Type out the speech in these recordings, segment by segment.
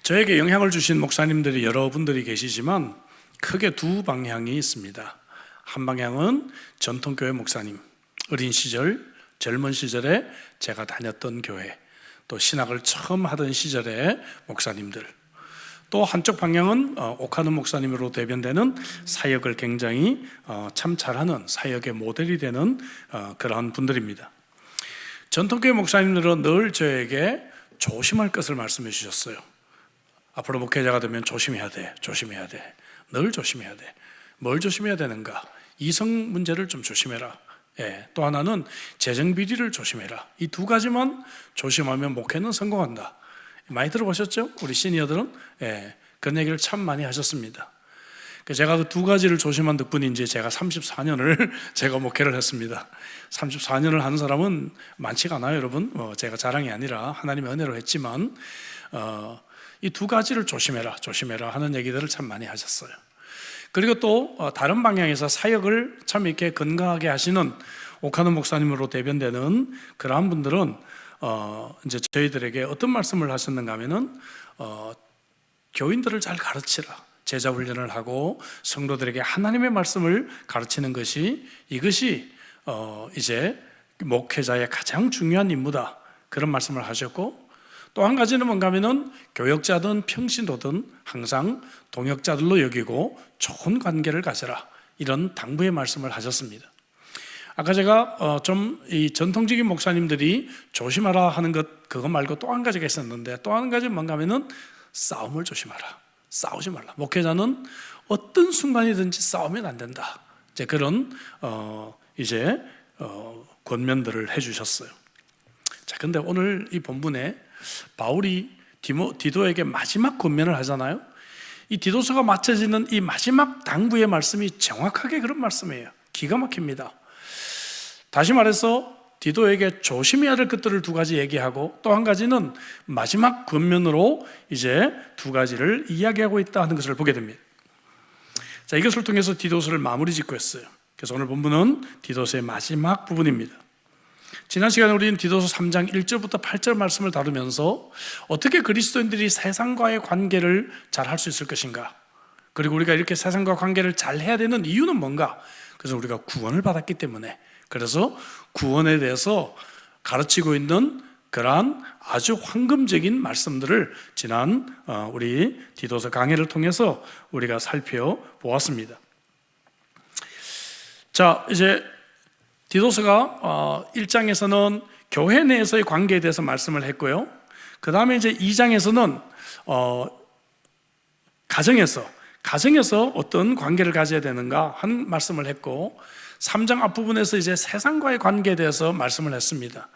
저에게 영향을 주신 목사님들이 여러분들이 계시지만 크게 두 방향이 있습니다. 한 방향은 전통교회 목사님, 어린 시절, 젊은 시절에 제가 다녔던 교회, 또 신학을 처음 하던 시절의 목사님들, 또 한쪽 방향은 옥하는 목사님으로 대변되는 사역을 굉장히 참 잘하는 사역의 모델이 되는 그러한 분들입니다. 전통교회 목사님들은 늘 저에게 조심할 것을 말씀해 주셨어요. 앞으로 목회자가 되면 조심해야 돼, 조심해야 돼, 늘 조심해야 돼. 뭘 조심해야 되는가? 이성 문제를 좀 조심해라. 또 하나는 재정 비리를 조심해라. 이 두 가지만 조심하면 목회는 성공한다. 많이 들어보셨죠? 우리 시니어들은 그런 얘기를 참 많이 하셨습니다. 제가 그 두 가지를 조심한 덕분인지 제가 34년을 제가 목회를 했습니다. 34년을 하는 사람은 많지가 않아요, 여러분. 제가 자랑이 아니라 하나님의 은혜로 했지만 이 두 가지를 조심해라, 조심해라 하는 얘기들을 참 많이 하셨어요. 그리고 또 다른 방향에서 사역을 참 이렇게 건강하게 하시는 옥하는 목사님으로 대변되는 그러한 분들은 이제 저희들에게 어떤 말씀을 하셨는가 하면은 교인들을 잘 가르치라, 제자 훈련을 하고 성도들에게 하나님의 말씀을 가르치는 것이 이것이 이제 목회자의 가장 중요한 임무다, 그런 말씀을 하셨고, 또 한 가지는 뭔가 하면은 교역자든 평신도든 항상 동역자들로 여기고 좋은 관계를 가져라, 이런 당부의 말씀을 하셨습니다. 아까 제가 좀 이 전통적인 목사님들이 조심하라 하는 것, 그거 말고 또 한 가지가 있었는데, 또 한 가지는 뭔가 하면은 싸움을 조심하라, 싸우지 말라. 목회자는 어떤 순간이든지 싸우면 안 된다. 이제 그런 권면들을 해주셨어요. 자, 근데 오늘 이 본문에 바울이 디도에게 마지막 권면을 하잖아요. 이 디도서가 마쳐지는 이 마지막 당부의 말씀이 정확하게 그런 말씀이에요. 기가 막힙니다. 다시 말해서 디도에게 조심해야 될 것들을 두 가지 얘기하고, 또 한 가지는 마지막 권면으로 이제 두 가지를 이야기하고 있다 하는 것을 보게 됩니다. 자, 이것을 통해서 디도서를 마무리 짓고 있어요. 그래서 오늘 본문은 디도서의 마지막 부분입니다. 지난 시간에 우리는 디도서 3장 1절부터 8절 말씀을 다루면서 어떻게 그리스도인들이 세상과의 관계를 잘 할 수 있을 것인가, 그리고 우리가 이렇게 세상과 관계를 잘 해야 되는 이유는 뭔가, 그래서 우리가 구원을 받았기 때문에, 그래서 구원에 대해서 가르치고 있는 그러한 아주 황금적인 말씀들을 지난 우리 디도서 강해를 통해서 우리가 살펴보았습니다. 자, 이제 디도서가 1장에서는 교회 내에서의 관계에 대해서 말씀을 했고요. 그 다음에 이제 2장에서는 가정에서 어떤 관계를 가져야 되는가 한 말씀을 했고, 3장 앞부분에서 이제 세상과의 관계에 대해서 말씀을 했습니다.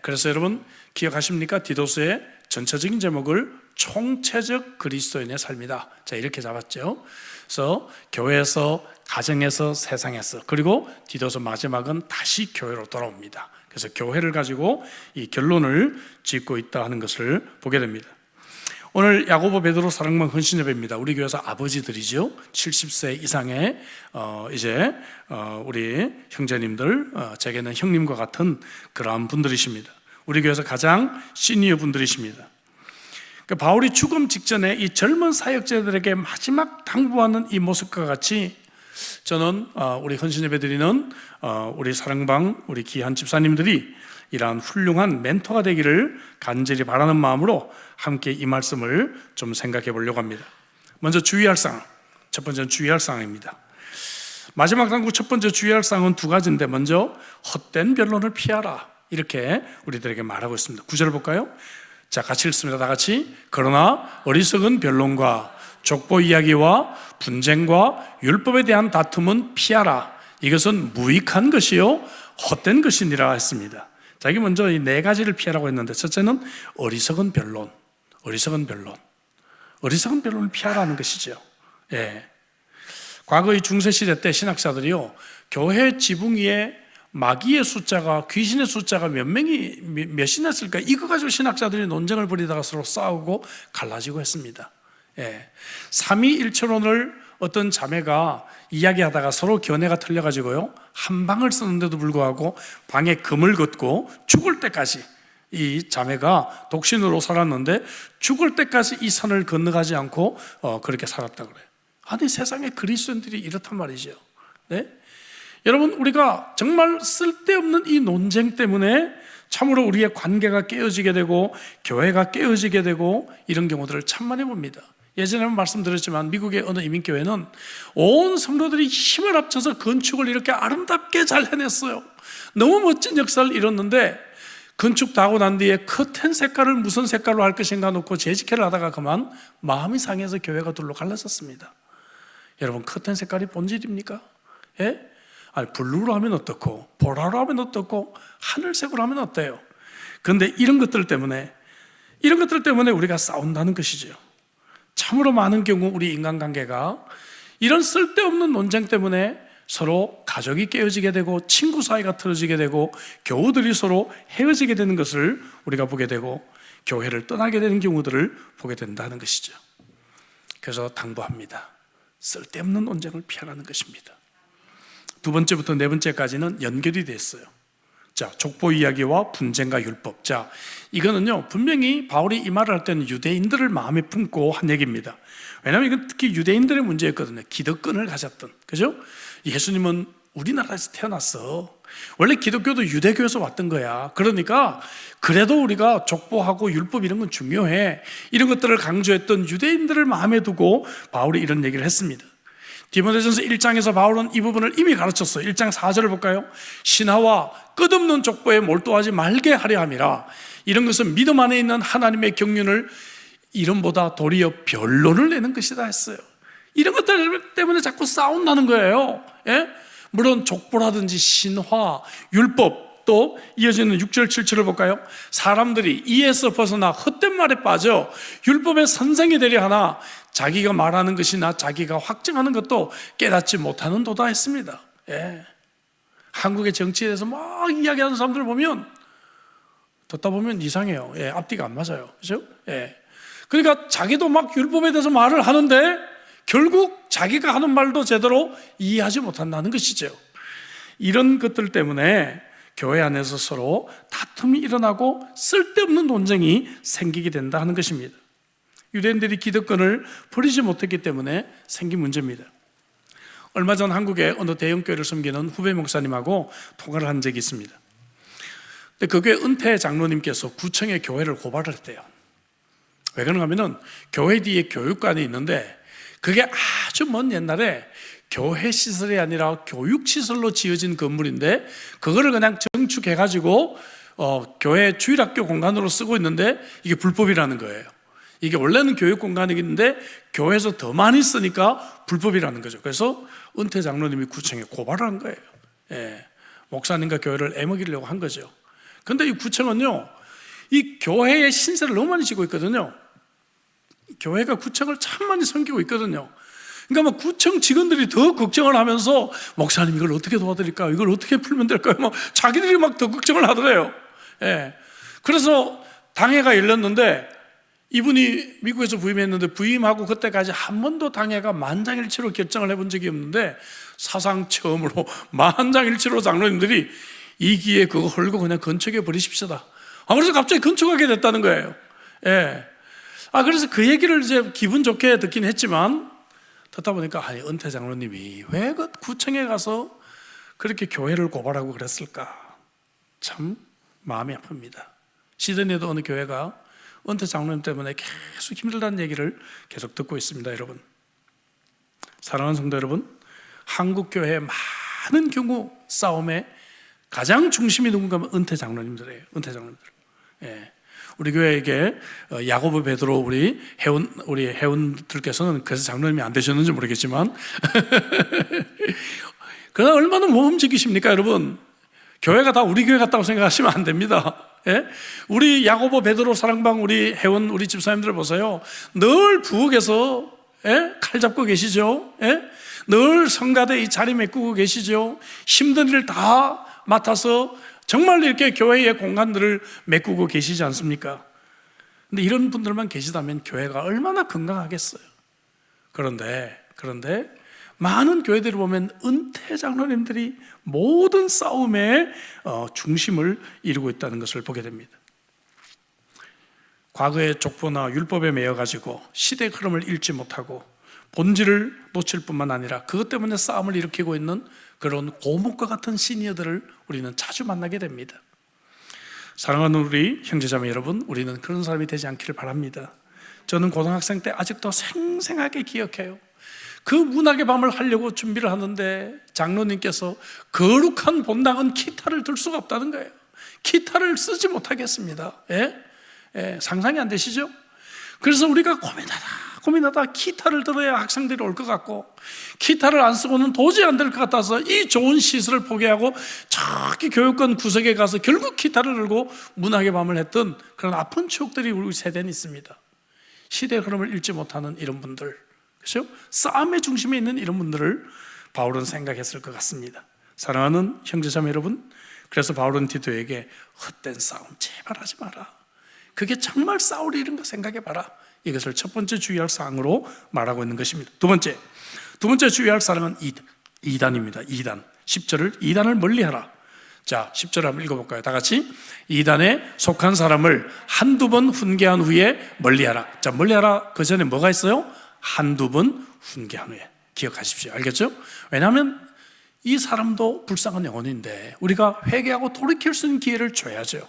그래서 여러분 기억하십니까? 디도서의 전체적인 제목을 총체적 그리스도인의 삶이다. 자, 이렇게 잡았죠. 그래서 교회에서, 가정에서, 세상에서, 그리고 디도서 마지막은 다시 교회로 돌아옵니다. 그래서 교회를 가지고 이 결론을 짓고 있다 하는 것을 보게 됩니다. 오늘 야고보, 베드로, 사랑방, 헌신예배입니다. 우리 교회에서 아버지들이죠. 70세 이상의 우리 형제님들, 제게는 형님과 같은 그러한 분들이십니다. 우리 교회에서 가장 시니어 분들이십니다. 바울이 죽음 직전에 이 젊은 사역자들에게 마지막 당부하는 이 모습과 같이 저는 우리 헌신예배 드리는 우리 사랑방, 우리 귀한 집사님들이 이러한 훌륭한 멘토가 되기를 간절히 바라는 마음으로 함께 이 말씀을 좀 생각해 보려고 합니다. 먼저 주의할 사항, 첫 번째는 주의할 사항입니다. 마지막 당부 첫 번째 주의할 사항은 두 가지인데, 먼저 헛된 변론을 피하라, 이렇게 우리들에게 말하고 있습니다. 9절 볼까요? 자, 같이 읽습니다. 다 같이. 그러나 어리석은 변론과 족보 이야기와 분쟁과 율법에 대한 다툼은 피하라. 이것은 무익한 것이요 헛된 것이니라 했습니다. 자, 이게 먼저 이 네 가지를 피하라고 했는데, 첫째는 어리석은 변론. 어리석은 변론을 피하라는 것이죠. 과거 이 중세시대 때 신학자들이요, 교회 지붕 위에 마귀의 숫자가, 귀신의 숫자가 몇이나 했을까, 이거 가지고 신학자들이 논쟁을 벌이다가 서로 싸우고 갈라지고 했습니다. 삼위일체론을 어떤 자매가 이야기하다가 서로 견해가 틀려가지고요, 한 방을 쓰는데도 불구하고 방에 금을 걷고 죽을 때까지 이 자매가 독신으로 살았는데 죽을 때까지 이 산을 건너가지 않고 그렇게 살았다 그래요. 아니, 세상에 그리스도인들이 이렇단 말이죠. 네? 여러분, 우리가 정말 쓸데없는 이 논쟁 때문에 참으로 우리의 관계가 깨어지게 되고 교회가 깨어지게 되고 이런 경우들을 참 많이 봅니다. 예전에 말씀드렸지만 미국의 어느 이민교회는 온 성도들이 힘을 합쳐서 건축을 이렇게 아름답게 잘 해냈어요. 너무 멋진 역사를 이뤘는데 건축 다 하고 난 뒤에 커튼 색깔을 무슨 색깔로 할 것인가 놓고 재직회를 하다가 그만 마음이 상해서 교회가 둘로 갈라졌습니다. 여러분, 커튼 색깔이 본질입니까? 예? 아니, 블루로 하면 어떻고 보라로 하면 어떻고 하늘색으로 하면 어때요? 그런데 이런 것들 때문에 우리가 싸운다는 것이죠. 참으로 많은 경우 우리 인간관계가 이런 쓸데없는 논쟁 때문에 서로 가족이 깨어지게 되고 친구 사이가 틀어지게 되고 교우들이 서로 헤어지게 되는 것을 우리가 보게 되고 교회를 떠나게 되는 경우들을 보게 된다는 것이죠. 그래서 당부합니다. 쓸데없는 논쟁을 피하라는 것입니다. 두 번째부터 네 번째까지는 연결이 됐어요. 자, 족보 이야기와 분쟁과 율법. 자, 이거는요, 분명히 바울이 이 말을 할 때는 유대인들을 마음에 품고 한 얘기입니다. 왜냐하면 이건 특히 유대인들의 문제였거든요. 기득권을 가졌던, 그죠? 예수님은 우리나라에서 태어났어. 원래 기독교도 유대교에서 왔던 거야. 그러니까 그래도 우리가 족보하고 율법 이런 건 중요해. 이런 것들을 강조했던 유대인들을 마음에 두고 바울이 이런 얘기를 했습니다. 디모데전서 1장에서 바울은 이 부분을 이미 가르쳤어요. 1장 4절을 볼까요? 신하와 끝없는 족보에 몰두하지 말게 하려 함이라. 이런 것은 믿음 안에 있는 하나님의 경륜을 이름보다 도리어 변론을 내는 것이다 했어요. 이런 것들 때문에 자꾸 싸운다는 거예요. 예? 물론 족보라든지 신화, 율법, 또 이어지는 6절 7절을 볼까요? 사람들이 이에서 벗어나 헛된 말에 빠져 율법의 선생이 되려 하나 자기가 말하는 것이나 자기가 확증하는 것도 깨닫지 못하는 도다 했습니다. 예. 한국의 정치에 대해서 막 이야기하는 사람들을 보면 듣다 보면 이상해요. 예, 앞뒤가 안 맞아요. 그렇죠? 예. 그러니까 자기도 막 율법에 대해서 말을 하는데 결국 자기가 하는 말도 제대로 이해하지 못한다는 것이죠. 이런 것들 때문에 교회 안에서 서로 다툼이 일어나고 쓸데없는 논쟁이 생기게 된다 하는 것입니다. 유대인들이 기득권을 버리지 못했기 때문에 생긴 문제입니다. 얼마 전 한국의 어느 대형교회를 섬기는 후배 목사님하고 통화를 한 적이 있습니다. 근데 그 교회 은퇴 장로님께서 구청에 교회를 고발을 했대요. 왜 그런가 하면은 교회 뒤에 교육관이 있는데 그게 아주 먼 옛날에 교회 시설이 아니라 교육시설로 지어진 건물인데 그거를 그냥 증축해가지고 교회 주일학교 공간으로 쓰고 있는데 이게 불법이라는 거예요. 이게 원래는 교육 공간이긴데 교회에서 더 많이 쓰니까 불법이라는 거죠. 그래서 은퇴 장로님이 구청에 고발을 한 거예요. 예, 목사님과 교회를 애먹이려고 한 거죠. 그런데 이 구청은요, 이 교회의 신세를 너무 많이 지고 있거든요. 교회가 구청을 참 많이 섬기고 있거든요. 그러니까 막 구청 직원들이 더 걱정을 하면서 목사님 이걸 어떻게 도와드릴까요? 이걸 어떻게 풀면 될까요? 막 자기들이 막 더 걱정을 하더래요. 예. 그래서 당회가 열렸는데 이분이 미국에서 부임했는데 부임하고 그때까지 한 번도 당회가 만장일치로 결정을 해본 적이 없는데 사상 처음으로 만장일치로 장로님들이 이 기회에 그거 헐고 그냥 건축해 버리십시다. 그래서 갑자기 건축하게 됐다는 거예요. 예. 그래서 그 얘기를 이제 기분 좋게 듣긴 했지만 듣다 보니까 은퇴 장로님이 왜 그 구청에 가서 그렇게 교회를 고발하고 그랬을까? 참 마음이 아픕니다. 시드니에도 어느 교회가 은퇴 장로님 때문에 계속 힘들다는 얘기를 계속 듣고 있습니다. 여러분, 사랑하는 성도 여러분, 한국 교회의 많은 경우 싸움의 가장 중심이 누군가 하면 은퇴 장로님들이에요. 은퇴 장로님들. 예. 우리 교회에게 야고보 베드로 우리 회원들께서는 그래서 장로님이 안 되셨는지 모르겠지만 그러나 얼마나 모험적이십니까, 여러분? 교회가 다 우리 교회 같다고 생각하시면 안 됩니다. 예? 우리 야고보 베드로 사랑방 우리 회원 우리 집사님들 보세요. 늘 부엌에서 칼 잡고 계시죠. 늘 성가대 이 자리 메꾸고 계시죠. 힘든 일 다 맡아서 정말 이렇게 교회의 공간들을 메꾸고 계시지 않습니까? 근데 이런 분들만 계시다면 교회가 얼마나 건강하겠어요. 그런데 많은 교회들을 보면 은퇴 장로님들이 모든 싸움의 중심을 이루고 있다는 것을 보게 됩니다. 과거의 족보나 율법에 매여가지고 시대의 흐름을 잃지 못하고 본질을 놓칠 뿐만 아니라 그것 때문에 싸움을 일으키고 있는 그런 고목과 같은 시니어들을 우리는 자주 만나게 됩니다. 사랑하는 우리 형제자매 여러분, 우리는 그런 사람이 되지 않기를 바랍니다. 저는 고등학생 때 아직도 생생하게 기억해요. 그 문학의 밤을 하려고 준비를 하는데 장로님께서 거룩한 본당은 기타를 들 수가 없다는 거예요. 기타를 쓰지 못하겠습니다. 상상이 안 되시죠? 그래서 우리가 고민하다 기타를 들어야 학생들이 올 것 같고, 기타를 안 쓰고는 도저히 안 될 것 같아서 이 좋은 시설을 포기하고 저기 교육권 구석에 가서 결국 기타를 들고 문학의 밤을 했던 그런 아픈 추억들이 우리 세대는 있습니다. 시대의 흐름을 잃지 못하는 이런 분들, 그렇죠? 싸움의 중심에 있는 이런 분들을 바울은 생각했을 것 같습니다. 사랑하는 형제자매 여러분, 그래서 바울은 디도에게 헛된 싸움 제발 하지 마라. 그게 정말 싸울 일인가 생각해봐라. 이것을 첫 번째 주의할 사항으로 말하고 있는 것입니다. 두 번째 주의할 사항은 이단입니다. 이단. 10절을 이단을 멀리하라. 자, 10절 한번 읽어볼까요? 다 같이. 이단에 속한 사람을 한두 번 훈계한 후에 멀리하라. 자, 멀리하라 그 전에 뭐가 있어요? 한두 번 훈계한 후에. 기억하십시오. 알겠죠? 왜냐하면 이 사람도 불쌍한 영혼인데 우리가 회개하고 돌이킬 수 있는 기회를 줘야죠.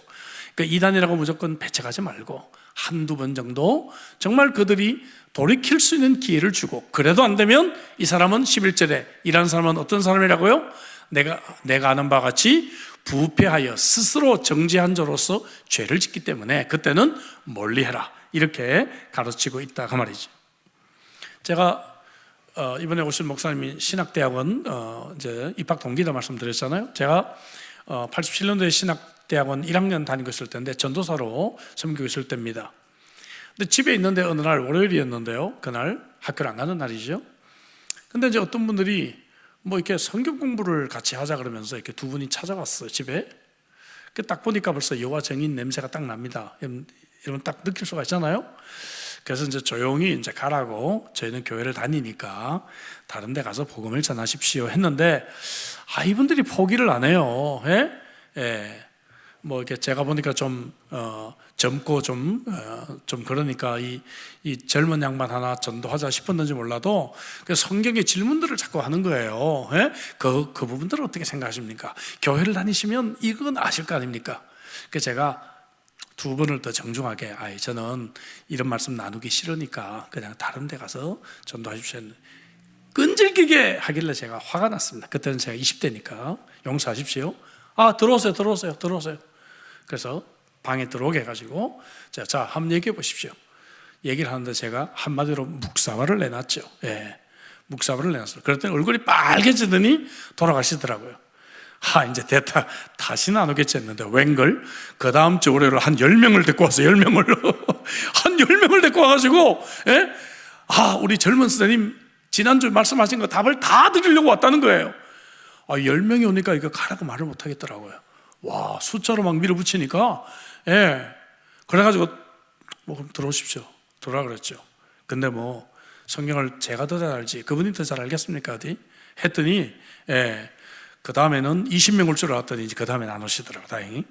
그러니까 이단이라고 무조건 배척하지 말고 한두 번 정도 정말 그들이 돌이킬 수 있는 기회를 주고, 그래도 안 되면 이 사람은 11절에 이라는 사람은 어떤 사람이라고요? 내가 아는 바와 같이 부패하여 스스로 정죄한 자로서 죄를 짓기 때문에 그때는 멀리해라, 이렇게 가르치고 있다 그 말이죠. 제가 이번에 오신 목사님이 신학대학원 이제 입학 동기다 말씀드렸잖아요. 제가 87년도에 신학대학원 1학년 다니고 있을 때인데 전도사로 섬기고 있을 때입니다. 근데 집에 있는데 어느 날 월요일이었는데요. 그날 학교를 안 가는 날이죠. 근데 이제 어떤 분들이 뭐 이렇게 성경 공부를 같이 하자 그러면서 이렇게 두 분이 찾아왔어요, 집에. 딱 보니까 벌써 여호와 증인 냄새가 딱 납니다. 여러분 딱 느낄 수가 있잖아요. 그래서 이제 조용히 이제 가라고, 저희는 교회를 다니니까 다른 데 가서 복음을 전하십시오 했는데, 이분들이 포기를 안 해요. 뭐 이렇게 제가 보니까 좀 젊고 좀 그러니까 이 젊은 양반 하나 전도하자 싶었는지 몰라도 그 성경의 질문들을 자꾸 하는 거예요. 그 부분들은 어떻게 생각하십니까? 교회를 다니시면 이건 아실 거 아닙니까? 그래서 제가 두 번을 더 정중하게, 저는 이런 말씀 나누기 싫으니까 그냥 다른 데 가서 전도하십시오. 끈질기게 하길래 제가 화가 났습니다. 그때는 제가 20대니까 용서하십시오. 들어오세요. 그래서 방에 들어오게 해가지고 자, 한번 얘기해 보십시오. 얘기를 하는데 제가 한마디로 묵사발을 내놨죠. 묵사발을 내놨어요. 그랬더니 얼굴이 빨개지더니 돌아가시더라고요. 이제 됐다, 다시는 안 오겠지 했는데 웬걸 그 다음 주 월요일 한 10명을 데리고 와서 10명을 한 10명을 데리고 와가지고 우리 젊은 선생님 지난주 말씀하신 거 답을 다 드리려고 왔다는 거예요. 10명이 오니까 이거 가라고 말을 못 하겠더라고요. 와, 숫자로 막 밀어붙이니까 그래가지고 뭐 그럼 들어오십시오, 들어오라 그랬죠. 근데 뭐 성경을 제가 더 잘 알지 그분이 더 잘 알겠습니까? 어디 했더니 그 다음에는 20명 올 줄 알았더니 그 다음에는 안 오시더라고요, 다행히.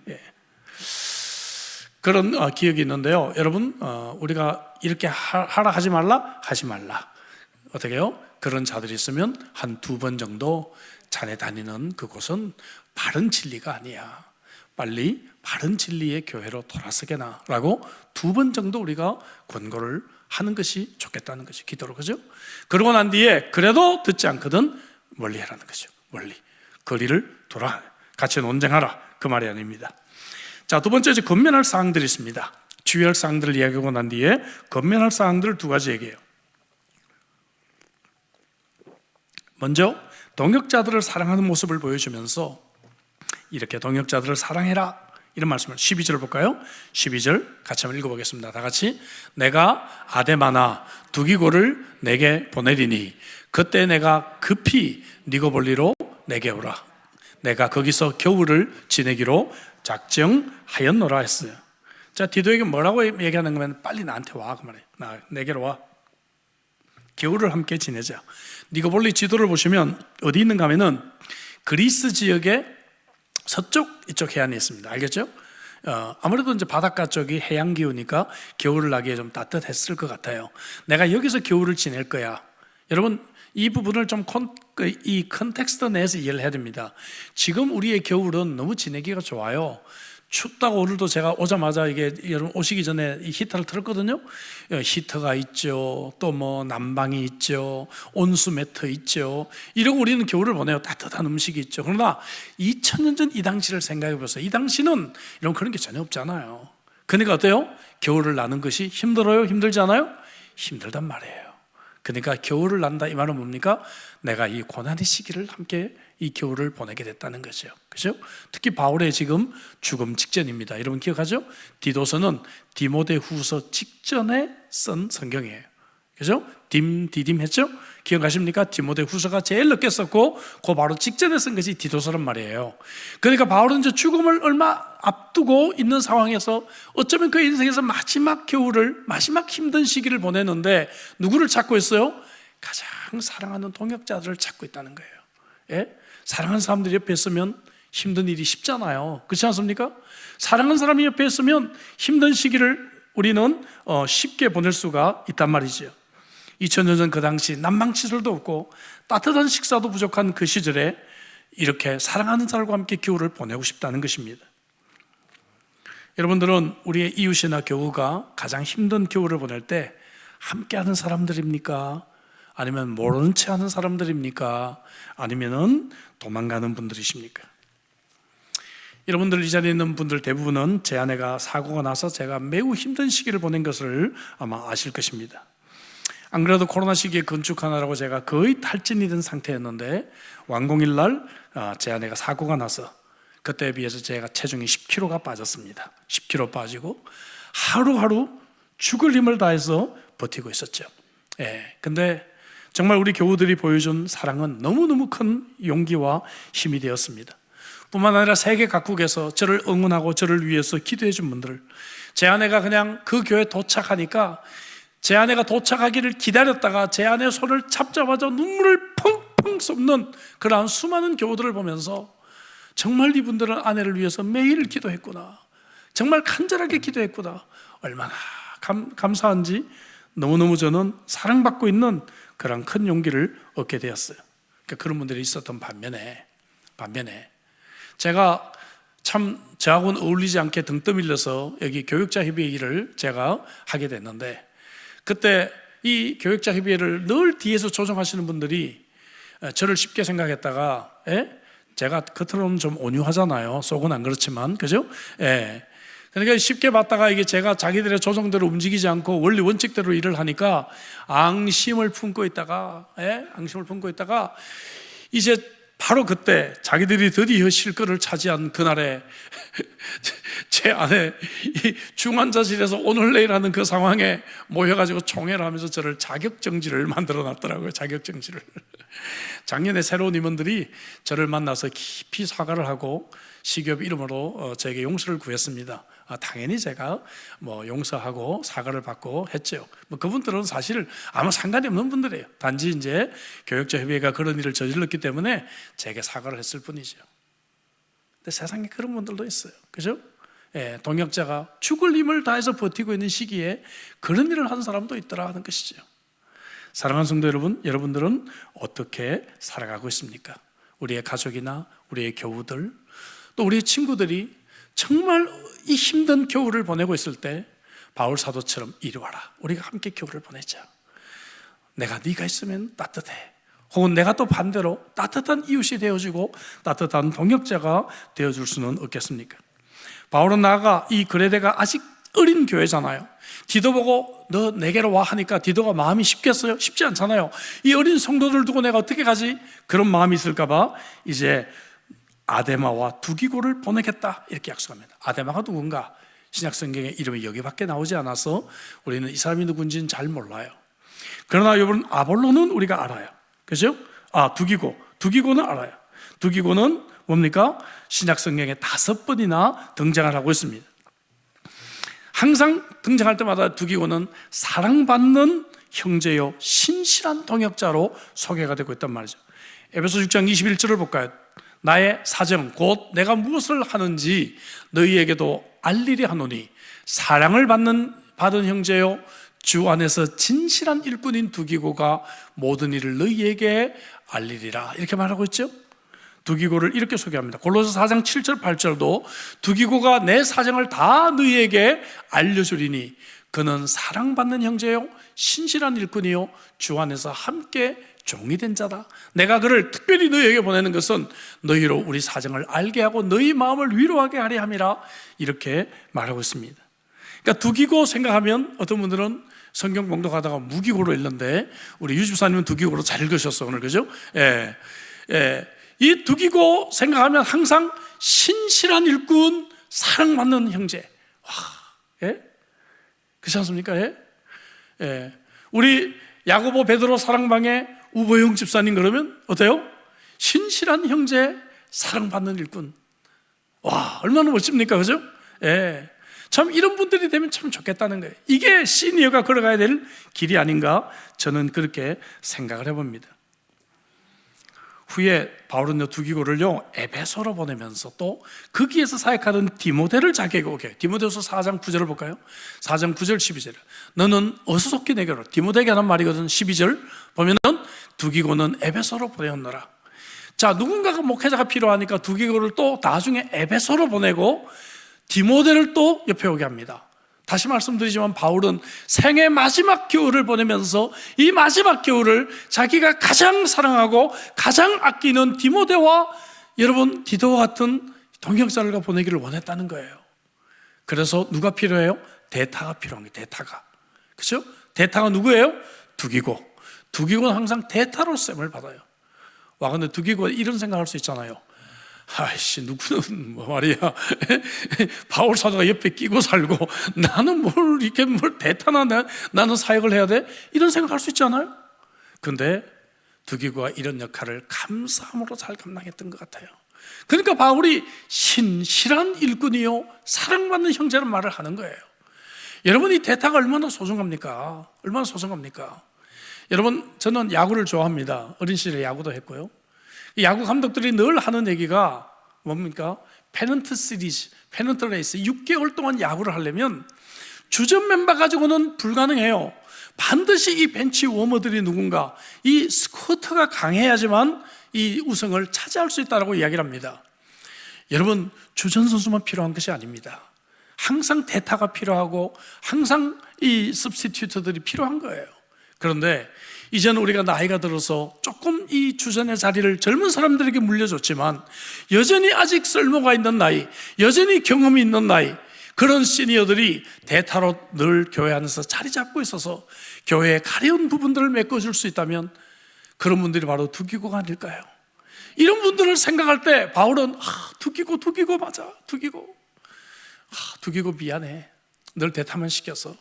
그런 기억이 있는데요. 여러분, 우리가 이렇게 하라 하지 말라? 하지 말라. 어떻게 해요? 그런 자들이 있으면 한 두 번 정도 자네 다니는 그곳은 바른 진리가 아니야, 빨리 바른 진리의 교회로 돌아서게나 라고 두 번 정도 우리가 권고를 하는 것이 좋겠다는 것이 기도로, 그죠? 그러고 난 뒤에 그래도 듣지 않거든 멀리 하라는 거죠. 멀리 거리를 돌아 같이 논쟁하라, 그 말이 아닙니다. 자, 두 번째, 이제 건면할 사항들이 있습니다. 주의할 사항들을 이야기하고 난 뒤에 건면할 사항들을 두 가지 얘기해요. 먼저 동역자들을 사랑하는 모습을 보여주면서 이렇게 동역자들을 사랑해라, 이런 말씀을 12절을 볼까요? 12절 같이 한번 읽어보겠습니다. 다 같이. 내가 아데마나 두기고를 내게 보내리니 그때 내가 급히 니고볼리로 내게 오라. 내가 거기서 겨울을 지내기로 작정하였노라 했어요. 자, 디도에게 뭐라고 얘기하는 거면 빨리 나한테 와, 그 말이에요. 내게로 와. 겨울을 함께 지내자. 니고볼리 지도를 보시면 어디 있는가 하면은 그리스 지역의 서쪽 이쪽 해안에 있습니다. 알겠죠? 아무래도 이제 바닷가 쪽이 해양 기후니까 겨울을 나기에 좀 따뜻했을 것 같아요. 내가 여기서 겨울을 지낼 거야. 여러분, 이 부분을 좀 이 컨텍스트 내에서 이해를 해야 됩니다. 지금 우리의 겨울은 너무 지내기가 좋아요. 춥다고 오늘도 제가 오자마자 이게 여러분 오시기 전에 이 히터를 틀었거든요. 히터가 있죠. 또 뭐 난방이 있죠. 온수 매트 있죠. 이러고 우리는 겨울을 보내요. 따뜻한 음식이 있죠. 그러나 2000년 전 이 당시를 생각해 보세요. 이 당시는 이런 그런 게 전혀 없잖아요. 그러니까 어때요? 겨울을 나는 것이 힘들어요? 힘들지 않아요? 힘들단 말이에요. 그러니까 겨울을 난다 이 말은 뭡니까? 내가 이 고난의 시기를 함께 이 겨울을 보내게 됐다는 거죠. 그죠? 특히 바울의 지금 죽음 직전입니다. 여러분 기억하죠? 디도서는 디모데후서 직전에 쓴 성경이에요. 그죠? 디딤 했죠? 기억하십니까? 디모데후서가 제일 늦게 썼고 그 바로 직전에 쓴 것이 디도서란 말이에요. 그러니까 바울은 이제 죽음을 얼마 앞두고 있는 상황에서 어쩌면 그 인생에서 마지막 겨울을, 마지막 힘든 시기를 보내는데 누구를 찾고 있어요? 가장 사랑하는 동역자들을 찾고 있다는 거예요. 예? 사랑하는 사람들이 옆에 있으면 힘든 일이 쉽잖아요. 그렇지 않습니까? 사랑하는 사람이 옆에 있으면 힘든 시기를 우리는 쉽게 보낼 수가 있단 말이죠. 2000년 전 그 당시 난방시설도 없고 따뜻한 식사도 부족한 그 시절에 이렇게 사랑하는 사람과 함께 겨울을 보내고 싶다는 것입니다. 여러분들은 우리의 이웃이나 교우가 가장 힘든 겨울을 보낼 때 함께하는 사람들입니까? 아니면 모르는 체 하는 사람들입니까? 아니면은 도망가는 분들이십니까? 여러분들 이 자리에 있는 분들 대부분은 제 아내가 사고가 나서 제가 매우 힘든 시기를 보낸 것을 아마 아실 것입니다. 안 그래도 코로나 시기에 건축하느라고 제가 거의 탈진이 된 상태였는데 완공일 날 제 아내가 사고가 나서 그때에 비해서 제가 체중이 10kg가 빠졌습니다. 10kg 빠지고 하루하루 죽을 힘을 다해서 버티고 있었죠. 근데 정말 우리 교우들이 보여준 사랑은 너무너무 큰 용기와 힘이 되었습니다. 뿐만 아니라 세계 각국에서 저를 응원하고 저를 위해서 기도해 준 분들, 제 아내가 그냥 그 교회에 도착하니까 제 아내가 도착하기를 기다렸다가 제 아내의 손을 잡자마자 눈물을 펑펑 쏟는 그러한 수많은 교우들을 보면서 정말 이분들은 아내를 위해서 매일 기도했구나, 정말 간절하게 기도했구나, 얼마나 감사한지 너무너무 저는 사랑받고 있는 그런 큰 용기를 얻게 되었어요. 그러니까 그런 분들이 있었던 반면에 제가 참 저하고는 어울리지 않게 등 떠밀려서 여기 교육자협의회 일을 제가 하게 됐는데, 그때 이 교육자협의회를 늘 뒤에서 조정하시는 분들이 저를 쉽게 생각했다가, 제가 겉으로는 좀 온유하잖아요. 속은 안 그렇지만, 그죠? 그러니까 쉽게 봤다가 이게 제가 자기들의 조정대로 움직이지 않고 원리 원칙대로 일을 하니까 앙심을 품고 있다가 이제 바로 그때 자기들이 드디어 실권을 차지한 그날에 제 아내 이 중환자실에서 오늘 내일 하는 그 상황에 모여가지고 총회를 하면서 저를 자격정지를 만들어 놨더라고요. 자격정지를. 작년에 새로운 임원들이 저를 만나서 깊이 사과를 하고 시교협 이름으로 저에게 용서를 구했습니다. 당연히 제가 용서하고 사과를 받고 했죠. 그분들은 사실 아무 상관이 없는 분들이에요. 단지 이제 교육자협의회가 그런 일을 저질렀기 때문에 제게 사과를 했을 뿐이죠. 근데 세상에 그런 분들도 있어요. 그죠? 동역자가 죽을 힘을 다해서 버티고 있는 시기에 그런 일을 한 사람도 있더라 하는 것이죠. 사랑하는 성도 여러분, 여러분들은 어떻게 살아가고 있습니까? 우리의 가족이나 우리의 교우들, 또 우리의 친구들이 정말 이 힘든 겨울을 보내고 있을 때 바울 사도처럼 이리 와라, 우리가 함께 겨울을 보내자. 내가 네가 있으면 따뜻해. 혹은 내가 또 반대로 따뜻한 이웃이 되어주고 따뜻한 동역자가 되어줄 수는 없겠습니까? 바울은 나아가 이 그레데가 아직 어린 교회잖아요. 디도 보고 너 내게로 와 하니까 디도가 마음이 쉽겠어요? 쉽지 않잖아요. 이 어린 성도들 두고 내가 어떻게 가지? 그런 마음이 있을까 봐 이제 아데마와 두기고를 보내겠다 이렇게 약속합니다. 아데마가 누군가? 신약 성경에 이름이 여기밖에 나오지 않아서 우리는 이 사람이 누군지는 잘 몰라요. 그러나 여러분, 아볼로는 우리가 알아요. 그죠? 두기고는 알아요. 두기고는 뭡니까? 신약 성경에 5번이나 등장을 하고 있습니다. 항상 등장할 때마다 두기고는 사랑받는 형제요 신실한 동역자로 소개가 되고 있단 말이죠. 에베소 6장 21절을 볼까요? 나의 사정 곧 내가 무엇을 하는지 너희에게도 알리리 하노니 사랑을 받은 형제요 주 안에서 진실한 일꾼인 두기고가 모든 일을 너희에게 알리리라 이렇게 말하고 있죠. 두기고를 이렇게 소개합니다. 골로새 4장 7절 8절도 두기고가 내 사정을 다 너희에게 알려주리니 그는 사랑받는 형제요 신실한 일꾼이요 주 안에서 함께 종이 된 자다. 내가 그를 특별히 너희에게 보내는 것은 너희로 우리 사정을 알게 하고 너희 마음을 위로하게 하려 함이라 이렇게 말하고 있습니다. 그러니까 두기고 생각하면 어떤 분들은 성경 봉독하다가 무기고로 읽는데 우리 유 집사님은 두기고로 잘 읽으셨어 오늘, 그죠? 이 두기고 생각하면 항상 신실한 일꾼, 사랑받는 형제. 와, 그렇지 않습니까? 우리 야고보 베드로 사랑방의 우보영 집사님 그러면 어때요? 신실한 형제, 사랑받는 일꾼. 와, 얼마나 멋집니까? 그죠? 참 이런 분들이 되면 참 좋겠다는 거예요. 이게 시니어가 걸어가야 될 길이 아닌가 저는 그렇게 생각을 해봅니다. 후에 바울은 두기고를요 에베소로 보내면서 또 거기에서 사역하던 디모데를 자기에게 오게 해요. 디모데후서 4장 9절을 볼까요? 4장 9절 12절 너는 어서 속히 내게로, 디모데에게 하는 말이거든. 12절 보면은 두기고는 에베소로 보내었노라. 자, 누군가가 목회자가 필요하니까 두기고를 또 나중에 에베소로 보내고 디모데를 또 옆에 오게 합니다. 다시 말씀드리지만 바울은 생애 마지막 겨울을 보내면서 이 마지막 겨울을 자기가 가장 사랑하고 가장 아끼는 디모데와 여러분 디도와 같은 동역자들과 보내기를 원했다는 거예요. 그래서 누가 필요해요? 대타가 필요한 거예요. 대타가. 그렇죠? 대타가 누구예요? 두기고. 두기고는 항상 대타로 셈을 받아요. 와, 근데 두기고가 이런 생각할 수 있잖아요. 아이씨, 누구는 뭐 말이야 바울 사도가 옆에 끼고 살고 나는 뭘 이렇게 뭘 대타나 나는 사역을 해야 돼? 이런 생각할 수 있잖아요. 근데 두기고가 이런 역할을 감사함으로 잘 감당했던 것 같아요. 그러니까 바울이 신실한 일꾼이요 사랑받는 형제라는 말을 하는 거예요. 여러분, 이 대타가 얼마나 소중합니까? 얼마나 소중합니까? 여러분, 저는 야구를 좋아합니다. 어린 시절에 야구도 했고요. 야구 감독들이 늘 하는 얘기가 뭡니까? 페넌트 시리즈, 페넌트 레이스 6개월 동안 야구를 하려면 주전 멤버 가지고는 불가능해요. 반드시 이 벤치 워머들이 누군가 이 스쿼트가 강해야지만 이 우승을 차지할 수 있다고 이야기를 합니다. 여러분, 주전 선수만 필요한 것이 아닙니다. 항상 대타가 필요하고 항상 이 substitute들이 필요한 거예요. 그런데 이제는 우리가 나이가 들어서 조금 이 주전의 자리를 젊은 사람들에게 물려줬지만 여전히 아직 쓸모가 있는 나이, 여전히 경험이 있는 나이, 그런 시니어들이 대타로 늘 교회 안에서 자리 잡고 있어서 교회의 가려운 부분들을 메꿔줄 수 있다면 그런 분들이 바로 두기고가 아닐까요? 이런 분들을 생각할 때 바울은 두기고 맞아, 두기고 미안해, 늘 대타만 시켜서.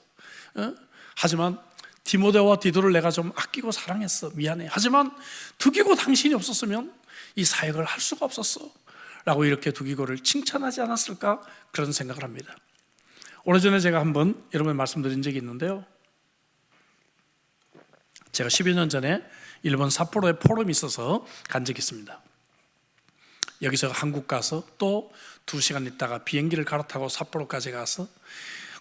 하지만 디모데와 디도를 내가 좀 아끼고 사랑했어, 미안해. 하지만 두기고 당신이 없었으면 이 사역을 할 수가 없었어 라고 이렇게 두기고를 칭찬하지 않았을까, 그런 생각을 합니다. 오래전에 제가 한번 여러분에 말씀드린 적이 있는데요, 제가 10여 년 전에 일본 삿포로에 포럼이 있어서 간 적이 있습니다. 여기서 한국 가서 또 2시간 있다가 비행기를 갈아타고 삿포로까지 가서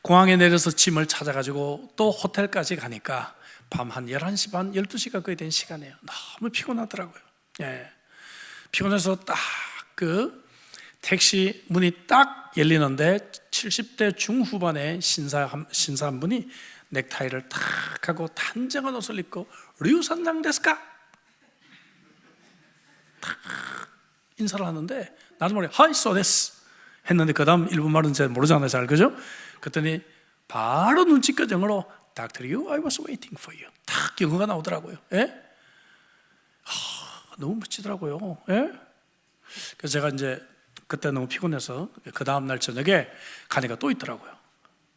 공항에 내려서 짐을 찾아가지고 또 호텔까지 가니까 밤 한 11시 반, 12시가 거의 된 시간이에요. 너무 피곤하더라고요. 피곤해서 딱 그 택시 문이 딱 열리는데 70대 중후반의 신사 한 분이 넥타이를 탁 하고 단정한 옷을 입고 류산장 데스까? 탁 인사를 하는데 나도 모르게 하이 소데스 했는데 그 다음 일본 말은 잘 모르잖아요, 잘, 그죠? 그랬더니 바로 눈치껏 영어로 Dr. Yu, I was waiting for you. 딱 영어가 나오더라고요. 너무 멋지더라고요. 그래서 제가 이제 그때 너무 피곤해서 그 다음날 저녁에 가니까 또 있더라고요.